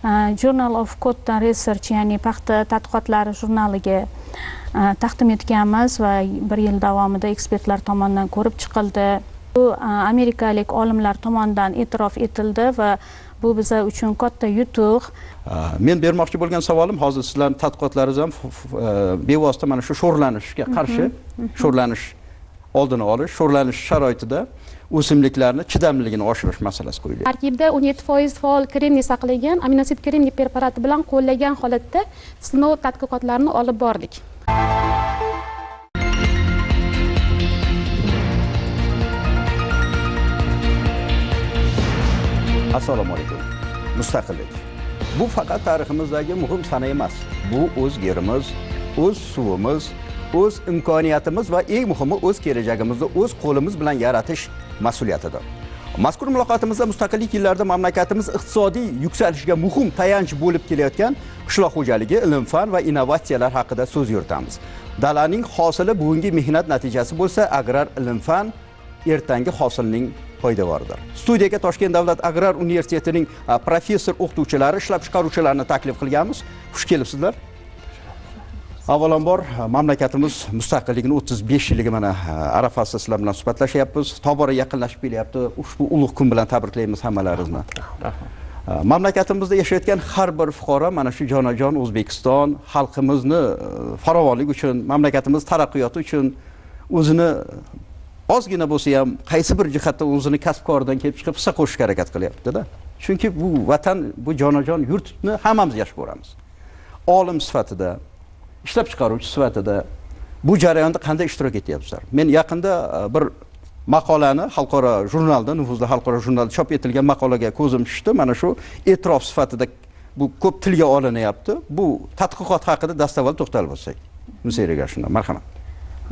Journal of Cotton Research, ya'ni paxta tadqiqotlari jurnaliga taqdim etganmiz va 1 yil davomida ekspertlar tomonidan ko'rib chiqildi. Bu amerikalik olimlar tomonidan e'tirof etildi va bu biza uchun katta yutuq. Men bermoqchi bo'lgan savolim, hozir sizlarning tadqiqotlaringiz ham bevosita mana shu sho'rlanishga qarshi, sho'rlanish oldini olish, sho'rlanish sharoitida o'simliklarni chidamliligini oshirish masalasi qo'yilgan. Tarkibida 17% faol kremniy saqlagan aminosid kremniy preparati bilan qo'llagan holatda sinov tadqiqotlarini olib bordik. Assalomu alaykum. Mustaqillik. Bu faqat tariximizdagi muhim sana emas. Bu o'z yerimiz, o'z suvimiz, o'z imkoniyatimiz va eng muhimi o'z kelajagimizni o'z qo'limiz bilan yaratish mas'uliyatidir. Mazkur muloqotimizda mustaqillik yillarida mamlakatimiz iqtisodiy yuksalishiga muhim tayanch bo'lib kelayotgan qishloq xo'jaligi, ilm-fan va innovatsiyalar haqida so'z yuritamiz. Dalaning hosili bugungi mehnat natijasi bo'lsa, agrar ilm-fan ertangi hosilning foydavoridir. Studiyaga Toshkent davlat agrar universitetining professor o'qituvchilari, ishlab chiqaruvchilarini taklif qilganmiz. Xush kelibsizlar. Avvalambor mamlakatimiz mustaqilligining 35 yilligi mana arafasida sizlar bilan suhbatlashyapmiz. Tobora yaqinlashib kelyapti. Ushbu ulug' kun bilan tabriklaymiz hammalaringizni. Mamlakatimizda yashayotgan har bir fuqaro mana shu jonajon O'zbekiston xalqimizni farovonlik uchun, mamlakatimiz taraqqiyoti uchun o'zini ozgina bo'lsa ham qaysi bir jihatda o'zini kasbkoridan kelib chiqib hissa qo'shishga harakat qilyapti-da. Chunki bu vatan, bu jonajon yurtni hammamiz yashab ko'ramiz. Olim sifatida, ishlab chiqaruvchi sifatida bu jarayonda qanday ishtirok etyapsizlar? Men yaqinda bir maqolani xalqaro jurnalda, nufuzli xalqaro jurnalda chop etilgan maqolaga ko'zim tushdi. Mana shu e'tirof sifatida bu ko'p tilga olinyapti. Bu tadqiqot haqida dastavval to'xtalib o'tsak. Musayraga shundan marhamat.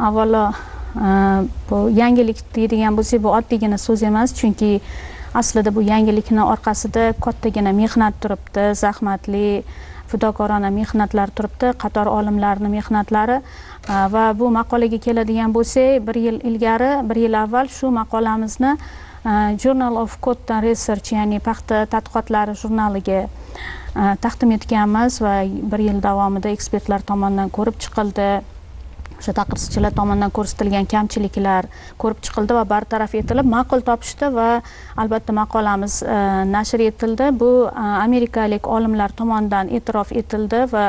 Avvalo bu yangilik deydigan bo'lsak, bu oddiygina so'z emas, chunki aslida bu yangilikning orqasida kattagina mehnat turibdi, zahmatli, fidokorona mehnatlar turibdi, qator olimlarning mehnatlari va bu maqolaga keladigan bo'lsak, 1 yil ilgari, 1 yil avval shu maqolamizni Journal of Cotton Research, ya'ni paxta tadqiqotlari jurnaliga taqdim etganmiz va 1 yil davomida ekspertlar tomonidan ko'rib chiqildi. O'sha taqrizchilar tomonidan ko'rsatilgan kamchiliklar ko'rib chiqildi va bartaraf etilib ma'qul topishdi va albatta maqolamiz nashr etildi. Bu amerikalik olimlar tomonidan e'tirof etildi va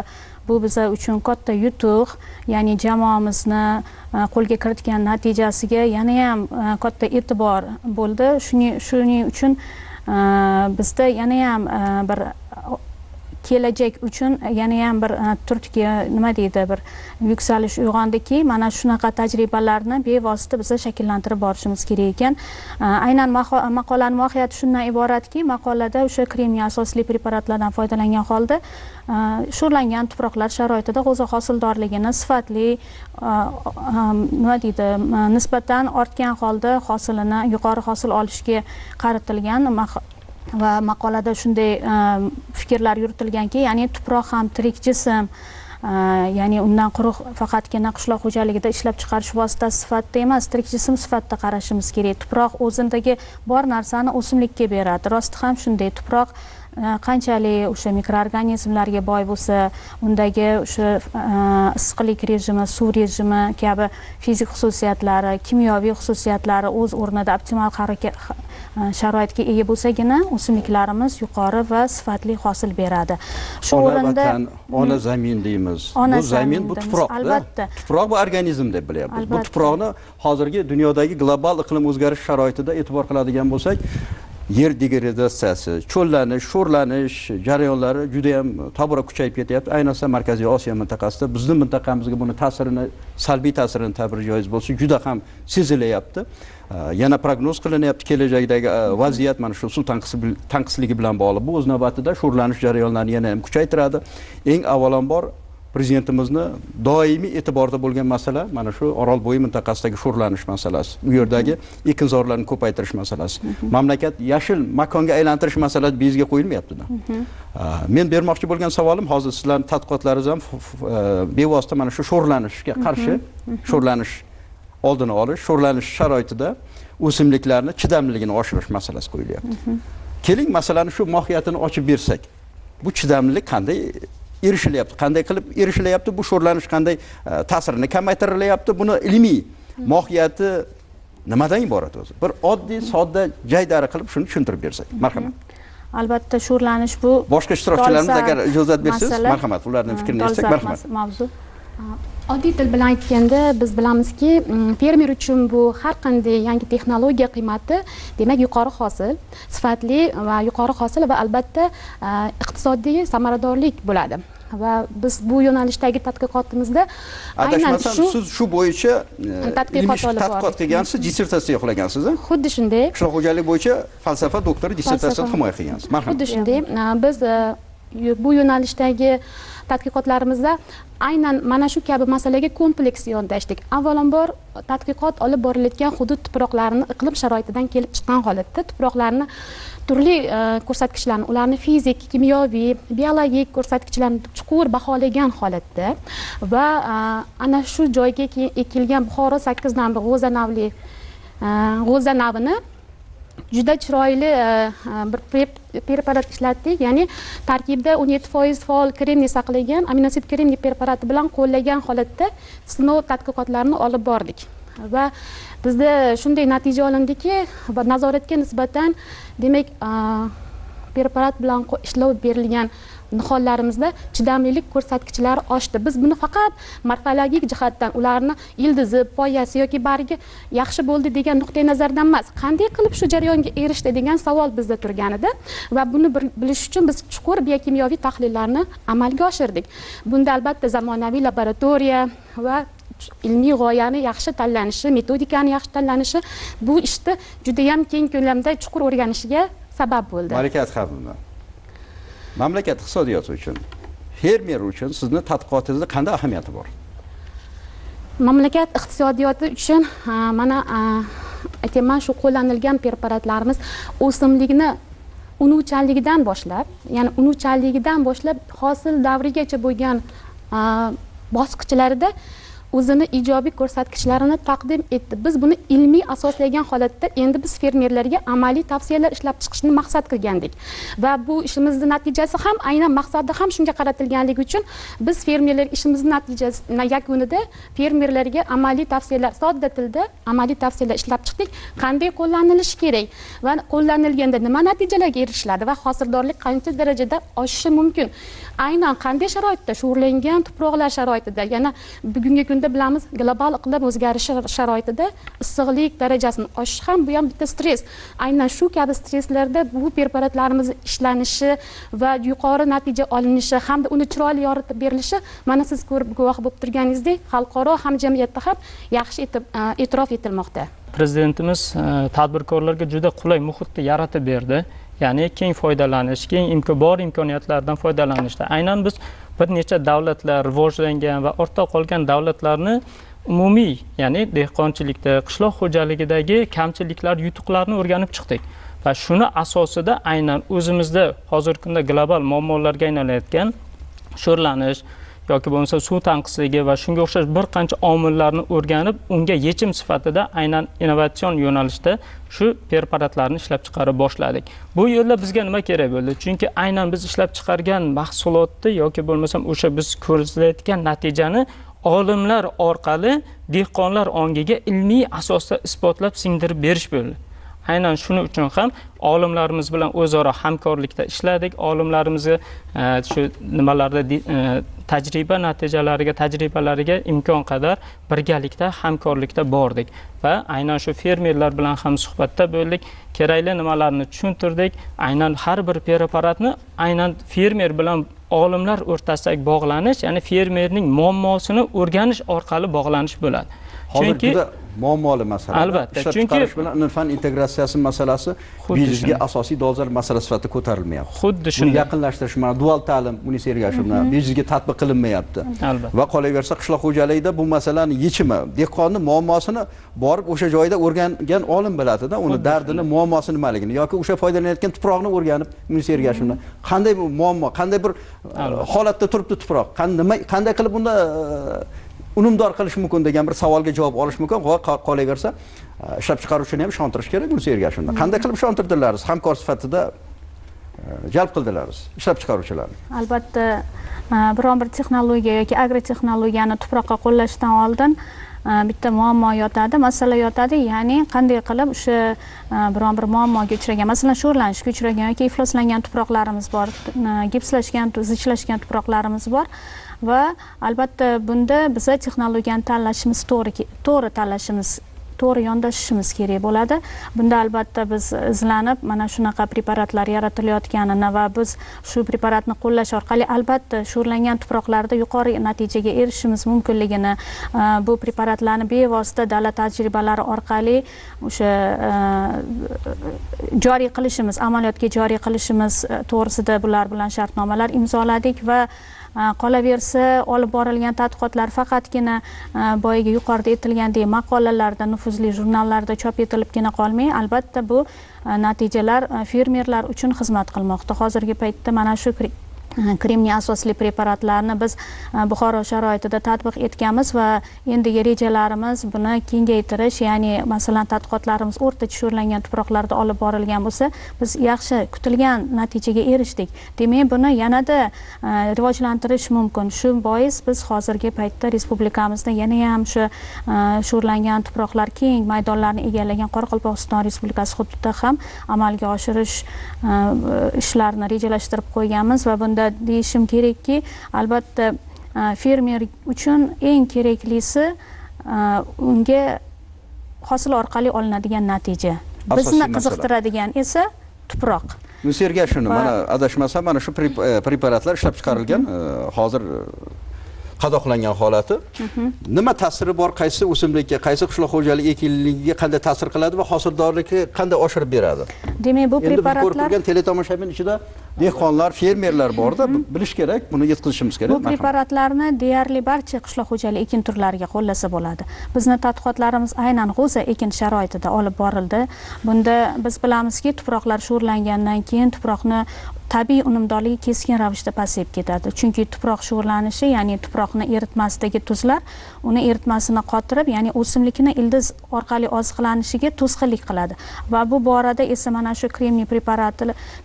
bu biza uchun katta yutuq, ya'ni jamoamizni qo'lga kiritgan natijasiga yana ham katta e'tibor bo'ldi. Shuning uchun bizda yana ham bir kelajak uchun yana ham bir turtki, nima deydi, bir yuksalish uyg'ondiki, mana shunaqa tajribalarni bevosita biz shakllantirib borishimiz kerak ekan. Aynan maqolaning mohiyati shundan iboratki, maqolada o'sha kremniy asosli preparatlardan foydalangan holda sho'rlangan tuproqlar sharoitida g'o'za hosildorligini sifatli, nima deydi, nisbatan ortgan holda hosilini yuqori hosil olishga qaratilgan va maqolada shunday fikrlar yuritilganki, ya'ni tuproq ham tirik jism, ya'ni undan quruq faqatgina qishloq xo'jaligida ishlab chiqarish vositasi sifatida emas, tirik jism sifatida qarashimiz kerak. Tuproq o'zindagi bor narsani o'simlikka beradi. Rosti ham shunday. Tuproq qanchalik o'sha mikroorganizmlarga boy bo'lsa, undagi o'sha issiqlik rejimi, suv rejimi kabi fizik xususiyatlari, kimyoviy xususiyatlari o'z o'rnida optimal sharoitga ega bo'lsagina o'simliklarimiz yuqori va sifatli hosil beradi. Shu o'rinda ona zamin deymiz. Bu zamin, bu tuproq. Albatta. Tuproq bu organizm deb bilyapmiz. Bu tuproqni hozirgi dunyodagi global iqlim o'zgarish sharoitida e'tibor qiladigan bo'lsak, yer degradatsiyasi, cho'llanish, sho'rlanish jarayonlari juda ham tobora kuchayib ketyapti. Ayniqsa Markaziy Osiyo mintaqasida bizning mintaqamizga buni ta'sirini, salbiy ta'sirini ta'bir joiz bo'lsa, juda ham sezilyapti. Yana prognoz qilinyapti kelajakdagi vaziyat mana shu suv tanqisligi bilan bog'liq. Bu o'z navbatida sho'rlanish jarayonlarini yana ham kuchaytiradi. Eng avvalambor prezidentimizni doimiy e'tiborda bo'lgan masala mana shu Orolbo'yi mintaqasidagi sho'rlanish masalasi. U yerdagi ekinzorlarni ko'paytirish masalasi. Mamlakat yashil makonga aylantirish masalasi bezga qo'yilmayapti-da. Men bermoqchi bo'lgan savolim, hozir sizlarning tadqiqotlaringiz ham bevosita mana shu sho'rlanishga qarshi, sho'rlanish oldini olish, sho'rlanish sharoitida o'simliklarni chidamliligini oshirish masalasi qo'yilyapti. Keling, masalani shu mohiyatini ochib bersak. bu chidamlilik qanday erishilyapti, qanday qilib erishilyapti, bu sho'rlanish qanday ta'sirini kamaytirilyapti, buni ilmiy mohiyati nimadan iborat o'zi? Bir oddiy, sodda, jaydari qilib shuni tushuntirib bersak. Marhamat. Albatta sho'rlanish bu boshqa ishtirokchilarimiz agar ijozat bersangiz, marhamat, ularning fikrini eshitsak, marhamat. Mavzu. Oddiy til bilan aytganda biz bilamizki, fermer uchun bu har qanday yangi texnologiya qiymati, demak yuqori hosil, sifatli va yuqori hosil va albatta iqtisodiy samaradorlik bo'ladi. Va biz bu yo'nalishdagi tadqiqotimizda aynan siz shu bo'yicha tadqiqot qilgansiz, dissertatsiya yo'qlagansiz, xuddi shunday. Qishloq xo'jaligi bo'yicha falsafa doktori dissertatsiyani himoya qilgansiz. Marhamat. Xuddi shunday. Biz bu yo'nalishdagi tadqiqotlarimizda aynan mana shu kabi masalaga kompleks yondashdik. Avvalambor tadqiqot olib borilayotgan hudud tuproqlarini iqlim sharoitidan kelib chiqqan holatda tuproqlarni turli ko'rsatkichlarni, ularni fizik, kimyoviy, biologik ko'rsatkichlarni chuqur baholagan holatda va ana shu joyga ekilgan Buxoro 8 navli g'o'za navini juda chiroyli bir preparat ishlatdik, ya'ni tarkibida 17% faol kremniy saqlagan aminosid kremniy preparati bilan qo'llagan holatda sinov tadqiqotlarini olib bordik. Va bizda shunday natija olindiki, va nazoratga nisbatan demak preparat bilan ishlov berilgan nihollarimizda chidamlilik ko'rsatkichlari oshdi. Biz buni faqat morfologik jihatdan ularni ildizi, poyasi yoki bargi yaxshi bo'ldi degan nuqtai nazardan emas, qanday qilib shu jarayonga erishdi degan savol bizda turgan edi va buni bilish uchun biz chuqur biokimyoviy tahlillarni amalga oshirdik. Bunda albatta zamonaviy laboratoriya va ilmiy g'oyani yaxshi tanlanishi, metodikani yaxshi tanlanishi bu ishni juda ham keng ko'lamda chuqur o'rganishiga sabab bo'ldi. Barakat xonimlar. Mamlakat iqtisodiyoti uchun, fermer uchun sizni tadqiqotingizda qanday ahamiyati bor? Mamlakat iqtisodiyoti uchun mana aytaman, shu qo'llanilgan preparatlarimiz o'simlikni unuvchanligidan boshlab, ya'ni unuvchanligidan boshlab hosil davrigacha bo'lgan bosqichlarida o'zini ijobiy ko'rsatkichlarini taqdim etdi. Biz buni ilmiy asoslagan holatda endi biz fermerlarga amaliy tavsiyalar ishlab chiqishni maqsad qilgandik. Va bu ishimizning natijasi ham aynan maqsadi ham shunga qaratilganligi uchun biz fermerlar ishimizning natijasi yakunida fermerlarga amaliy tavsiyalar, sodda tilda amaliy tavsiyalar ishlab chiqdik. Qanday qo'llanilishi kerak va qo'llanilganda nima natijalarga erishiladi va hosildorlik qancha darajada oshishi mumkin. Aynan qanday sharoitda, sho'rlangan tuproqlar sharoitida, yana bugungi kunda bilamiz, global iqlim o'zgarishi sharoitida issiqlik darajasini oshishi ham bu ham bitta stress. Aynan shu kabi stresslarda bu preparatlarimiz ishlanishi va yuqori natija olinishi hamda uni chiroyli yoritib berilishi, mana siz ko'rib guvoh bo'lib turganingizdek, xalqaro hamjamiyatda ham yaxshi e'tirof etilmoqda. Prezidentimiz tadbirkorlarga juda qulay muhitni yaratib berdi. Ya'ni keng foydalanish, keng bor imkoniyatlardan foydalanishda. Aynan biz bir necha davlatlar, rivojlangan va ortda qolgan davlatlarni umumiy, ya'ni dehqonchilikda, qishloq xo'jaligidagi kamchiliklar, yutuqlarni o'rganib chiqdik. Va shuni asosida aynan o'zimizda hozirgi kunda global muammolarga aylanayotgan sho'rlanish yoki bo'lmasa suv tanqisligi va shunga o'xshash bir qancha omillarni o'rganib, unga yechim sifatida aynan innovatsion yo'nalishda shu preparatlarni ishlab chiqarib boshladik. Bu yo'lda bizga nima kerak bo'ldi? Chunki aynan biz ishlab chiqargan mahsulotni yoki bo'lmasam o'sha biz ko'zlayotgan natijani olimlar orqali dehqonlar ongiga ilmiy asosda isbotlab singdirib berish bo'ldi. Aynan shuning uchun ham olimlarimiz bilan o'zaro hamkorlikda ishladik. Olimlarimizga shu nimalarda tajriba natijalariga, tajribalariga imkon qadar birgalikda, hamkorlikda bordik va aynan shu fermerlar bilan ham suhbatda bo'ldik. Kerakli nimalarni tushuntirdik. Aynan har bir preparatni aynan fermer bilan olimlar o'rtasidagi bog'lanish, ya'ni fermerning muammosini o'rganish orqali bog'lanish bo'ladi. Chunki muammoli masala. Albatta, chunki bilan ilm-fan integratsiyasi masalasi bizga asosiy dolzarb masala sifatida ko'tarilmayapti. Xuddi shunday. Buni yaqinlashtirish, mana dual ta'lim, unisiya ergashuvni bizga tatbiq qilinmayapti. Albatta. Va qolaversa qishloq xo'jaligida bu masalaning yechimi, dehqonning muammosini borib o'sha joyda o'rgangan olim biladida, uni dardini, muammosi nimaligini yoki o'sha foydalanayotgan tuproqni o'rganib, unisiya ergashuvni qanday bu muammo, qanday bir holatda turibdi tuproq, qanday qilib bunda unumdor qilish mumkin degan bir savolga javob olish mumkin. Qolaversa, ishlab chiqaruvchini ham ishontirish kerak unisiya ergashuvni. Qanday qilib ishontirdilar? Hamkor sifatida jalb qildilar ishlab chiqaruvchilarni? Albatta, biron bir texnologiya yoki agrotexnologiyani tuproqqa qo'llashdan oldin bitta muammo yotadi, masala yotadi, ya'ni qanday qilib o'sha biron bir muammoga uchragan, masalan sho'rlanishga uchragan yoki ifloslangan tuproqlarimiz bor, gipslashgan, zichlashgan tuproqlarimiz bor va albatta bunda biza texnologiyani tanlashimiz to'g'ri tanlashimiz, to'g'ri yondashishimiz kerak bo'ladi. Bunda albatta biz izlanib mana shunaqa preparatlar yaratilayotganini va biz shu preparatni qo'llash orqali albatta sho'rlangan tuproqlarda yuqori natijaga erishishimiz mumkinligini, bu preparatlarni bevosita davlat tajribalari orqali o'sha joriy qilishimiz, amaliyotga joriy qilishimiz to'g'risida bular bilan shartnomalar imzoladik va qolaversa olib borilgan tadqiqotlar faqatgina boyagi yuqorida aytilgandek maqolalarda, nufuzli jurnallarda chop etilibgina qolmay, albatta bu natijalar fermerlar uchun xizmat qilmoqda. Hozirgi paytda mana shu kremniy asosli preparatlarni biz Buxoro sharoitida tatbiq etganmiz va endigi rejalarimiz buni kengaytirish, ya'ni masalan tadqiqotlarimiz o'rtacha sho'rlangan tuproqlarda olib borilgan bo'lsa, biz yaxshi kutilgan natijaga erishdik. Demak, buni yanada rivojlantirish mumkin. Shu bois biz hozirgi paytda respublikamizda yana ham shu sho'rlangan tuproqlar keng maydonlarni egallagan Qoraqalpog'iston Respublikasi hududida ham amalga oshirish ishlarini rejalashtirib qo'yganmiz va bunda deyishim kerakki, albatta fermer uchun eng keraklisi unga hosil orqali olinadigan natija. Bizni qiziqtiradigan esa tuproq. Sergey, shuni mana adashmasam mana shu preparatlar ishlab chiqarilgan, hozir qadoqlangan holati. Nima ta'siri bor, qaysi o'simlikka, qaysi qishloq xo'jaligi ekinligiga qanday ta'sir qiladi va hosildorlikni qanday oshirib beradi? Demak, bu preparatlar ko'rgan teletomoshabin ichida dehqonlar, fermerlar borda, bilish kerak, buni yetkazishimiz kerak. Bu preparatlarni deyarli barcha qishloq xo'jaligi ekin turlariga qo'llasa bo'ladi. Bizni tadqiqotlarimiz aynan g'o'za ekin sharoitida olib borildi. Bunda biz bilamizki, tuproqlar sho'rlangandan keyin tuproqni tabiiy unumdorligi keskin ravishda pasayib ketadi. Chunki tuproq sho'rlanishi, ya'ni tuproqni eritmasidagi tuzlar uni eritmasini qotirib, ya'ni o'simlikni ildiz orqali oziqlanishiga to'sqinlik qiladi. Va bu borada esa mana shu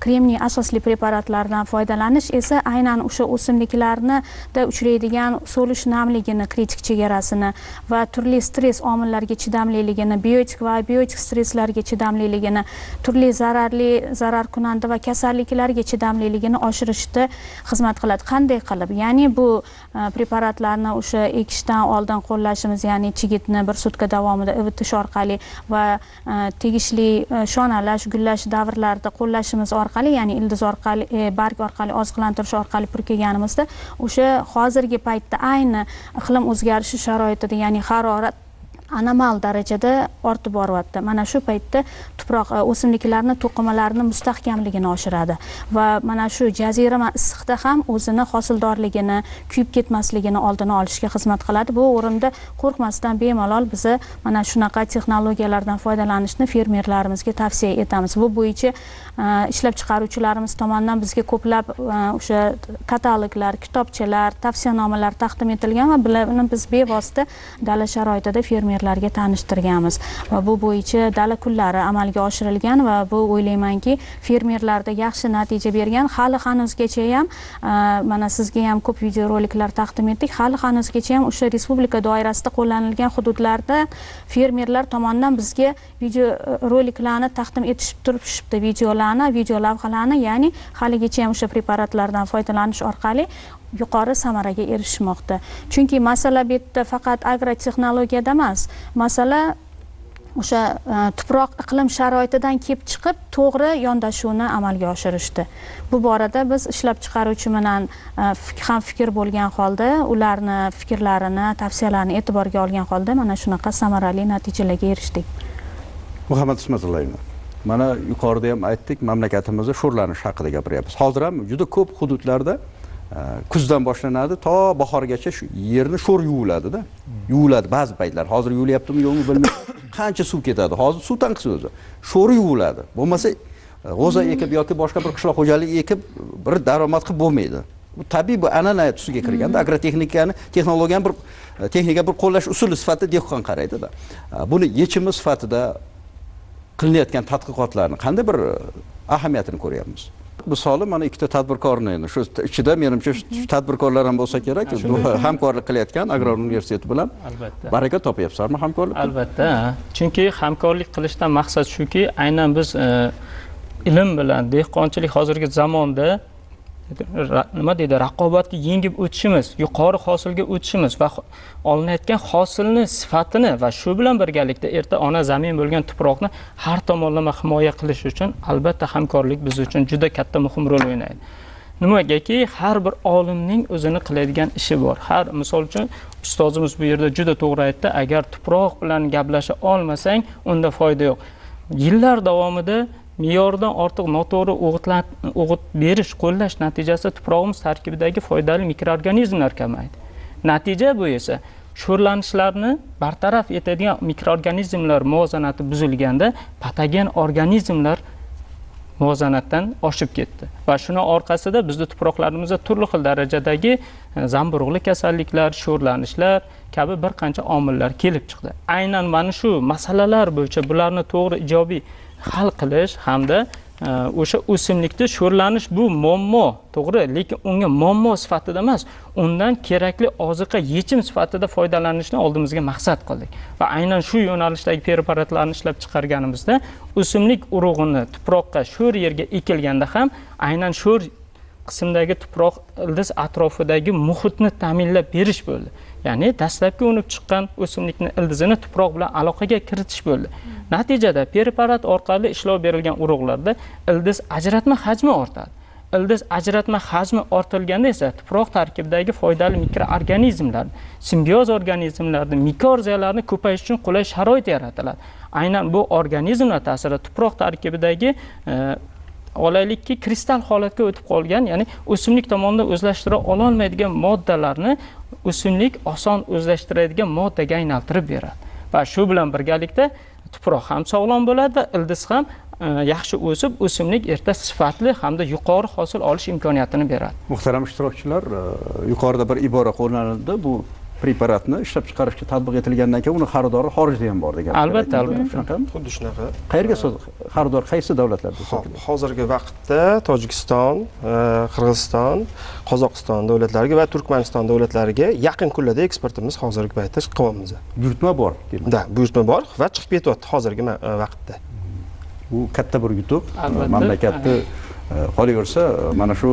kremniy asosli preparatlardan foydalanish esa aynan o'sha o'simliklarda uchraydigan so'lish namligini, kritik chegarasini va turli stress omillariga chidamliligini, biotik va abiotik stresslarga chidamliligini, turli zarar kunanda va kasalliklarga chidamliligini oshirishda xizmat qiladi. Qanday qilib? Ya'ni bu preparatlarni o'sha ekishdan oldin qo'llashimiz, ya'ni chigitni bir sutka davomida ivitish orqali va tegishli shonalash, gullash davrlarida qo'llashimiz orqali, ya'ni ildiz orqali, barg orqali oziqlantirish orqali purkaganimizda o'sha hozirgi paytda ayni iqlim o'zgarishi sharoitida, ya'ni harorat anomal darajada ortib boryapti. Mana shu paytda tuproq o'simliklarni to'qimalarini mustahkamligini oshiradi va mana shu jazirama issiqda ham o'zini hosildorligini, kuyib ketmasligini oldini olishga xizmat qiladi. Bu o'rinda qo'rqmasdan bemalol biz mana shunaqa texnologiyalardan foydalanishni fermerlarimizga tavsiya etamiz. Bu bo'yicha ishlab chiqaruvchilarimiz tomonidan bizga ko'plab o'sha kataloglar, kitobchalar, tavsiyanomalar taqdim etilgan va bularni biz bevosita dala sharoitida fermerlarga tanishtirganmiz va bu bo'yicha dala kunlari amalga oshirilgan va bu o'ylaymanki fermerlarda yaxshi natija bergan. Hali hanuzgacha ham mana sizga ham ko'p videoroliklar taqdim etdik. Hali hanuzgacha ham o'sha respublika doirasida qo'llanilgan hududlarda fermerlar tomonidan bizga videoroliklarni taqdim etishib turishibdi, video lavhalarni, ya'ni haligacha ham o'sha preparatlardan foydalanish orqali yuqori samaraga erishmoqda. Chunki masala bu yerda faqat agrotexnologiyada emas, masala o'sha tuproq iqlim sharoitidan kelib chiqib to'g'ri yondashuvni amalga oshirishdi. Bu borada biz ishlab chiqaruvchi bilan ham fikr bo'lgan holda, ularni fikrlarini, tavsiyalarini e'tiborga olgan holda mana shunaqa samarali natijalarga erishdik. Muhammad Ismatullayevna, mana yuqorida ham aytdik, mamlakatimizda sho'rlanish haqida gapiryapmiz. Hozir ham juda ko'p hududlarda kuzdan boshlanadi, to bahorgacha shu yerni sho'r yuviladi-da. Yuviladi ba'zi paytlar. Hozir yuvilyaptimi yo'qmi bilmayman. Qancha suv ketadi? Hozir suv tanqisi o'zi. Sho'ri yuviladi. Bo'lmasa g'o'za ekib yoki boshqa bir qishloq xo'jaligi ekib bir daromad qilib bo'lmaydi. Bu tabiiy, bu an'ana tusiga kirganda agrotexnikani, texnika bir qo'llash usuli sifatida dehqon qaraydi-da. Buni yechimi sifatida qilinayotgan tadqiqotlarni qanday bir ahamiyatini ko'ryapmiz? Misoli mana ikkita tadbirkorni endi shu ichida menimcha tadbirkorlar ham bo'lsa kerak. Bu hamkorlik qilayotgan Agrar universiteti bilan Albatta. baraka topyapsizlarmi hamkorlik? Albatta. Chunki hamkorlik qilishdan maqsad shuki, aynan biz ilm bilan dehqonchilik hozirgi zamonda nima deydi, raqobatni yengib o'tishimiz, yuqori hosilga o'tishimiz va olinayotgan hosilni sifatini va shu bilan birgalikda erta ona zamin bo'lgan tuproqni har tomonlama himoya qilish uchun albatta hamkorlik biz uchun juda katta muhim rol o'ynaydi. Nimagaki har bir olimning o'zini qiladigan ishi bor. Har misol uchun ustozimiz bu yerda juda to'g'ri aytdi, agar tuproq bilan gaplasha olmasang, unda foyda yo'q. Yillar davomida me'yordan ortiq noto'g'ri o'g'it berish, qo'llash natijasida tuprog'imiz tarkibidagi foydali mikroorganizmlar kamaydi. Natija bu esa sho'rlanishlarni bartaraf etadigan mikroorganizmlar muvozanati buzilganda patogen organizmlar muvozanatdan oshib ketdi. Va shuni orqasida bizning tuproqlarimizda turli xil darajadagi zamburug'li kasalliklar, sho'rlanishlar kabi bir qancha omillar kelib chiqdi. Aynan mana shu masalalar bo'yicha bularni to'g'ri ijobiy hal qilish hamda o'sha o'simlikda sho'rlanish bu muammo, to'g'ri, lekin unga muammo sifatida emas, undan kerakli oziqa yechim sifatida foydalanishni oldimizga maqsad qildik. Va aynan shu yo'nalishdagi preparatlarni ishlab chiqarganimizda o'simlik urug'ini tuproqqa sho'r yerga ekilganda ham aynan sho'r qismdagi tuproq ildiz atrofidagi muhitni ta'minlab berish bo'ldi. Ya'ni dastlabki unib chiqqan o'simlikni ildizini tuproq bilan aloqaga kiritish bo'ldi. Natijada preparat orqali ishlov berilgan urug'larda ildiz ajratma hajmi ortadi. Ildiz ajratma hajmi ortilganda esa tuproq tarkibidagi foydali mikroorganizmlar, simbioz organizmlarning mikorziyalarni ko'payish uchun qulay sharoit yaratiladi. Aynan bu organizmlar ta'sirida tuproq tarkibidagi olaylikki kristal holatga o'tib qolgan, ya'ni o'simlik tomonidan o'zlashtira ololmaydigan moddalarni o'simlik oson o'zlashtiradigan moddaga aylantirib beradi. Va shu bilan birgalikda tuproq ham sog'lom bo'ladi va ildiz ham yaxshi o'sib, o'simlik erta sifatli hamda yuqori hosil olish imkoniyatini beradi. Muhtaram ishtirokchilar, yuqorida bir ibora qo'llanildi. Bu preparatni ishlab chiqarishga tatbiq etilgandan keyin uni xaridori xorijda ham bor degan. Albatta, albatta. Shunaqami? Xuddi shunaqa. Qayerga xaridor qaysi davlatlarda sotiladi? Hozirgi vaqtda Tojikiston, Qirg'iziston, Qozog'iston davlatlariga va Turkmaniston davlatlariga yaqin kunlarda eksportimiz hozirgi paytda qilmoqmiz. Buyurtma bor, demak. Da, buyurtma bor va chiqib ketyapti hozirgi vaqtda. Bu katta bir yutuq. Mamlakatni qolaversa, mana shu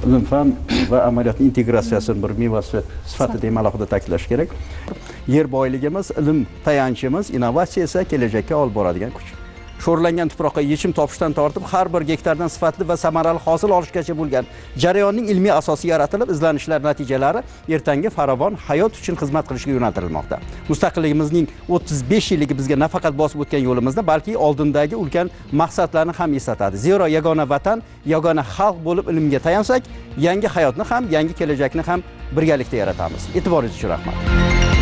ilm-fan va amaliyotning integratsiyasini bir mevasi sifatida ham alohida ta'kidlash kerak. Yer boyligimiz, ilm tayanchimiz, innovatsiya esa kelajakka olib boradigan kuch. Sho'rlangan tuproqqa yechim topishdan tortib har bir gektardan sifatli va samarali hosil olishgacha bo'lgan jarayonning ilmiy asosi yaratilib, izlanishlar natijalari ertangi farovon hayot uchun xizmat qilishga yo'naltirilmoqda. Mustaqilligimizning 35 yilligi bizga nafaqat bosib o'tgan yo'limizni, balki oldindagi ulkan maqsadlarni ham eslatadi. Zero yagona vatan, yagona xalq bo'lib ilmga tayansak, yangi hayotni ham, yangi kelajakni ham birgalikda yaratamiz. E'tiboringiz uchun rahmat.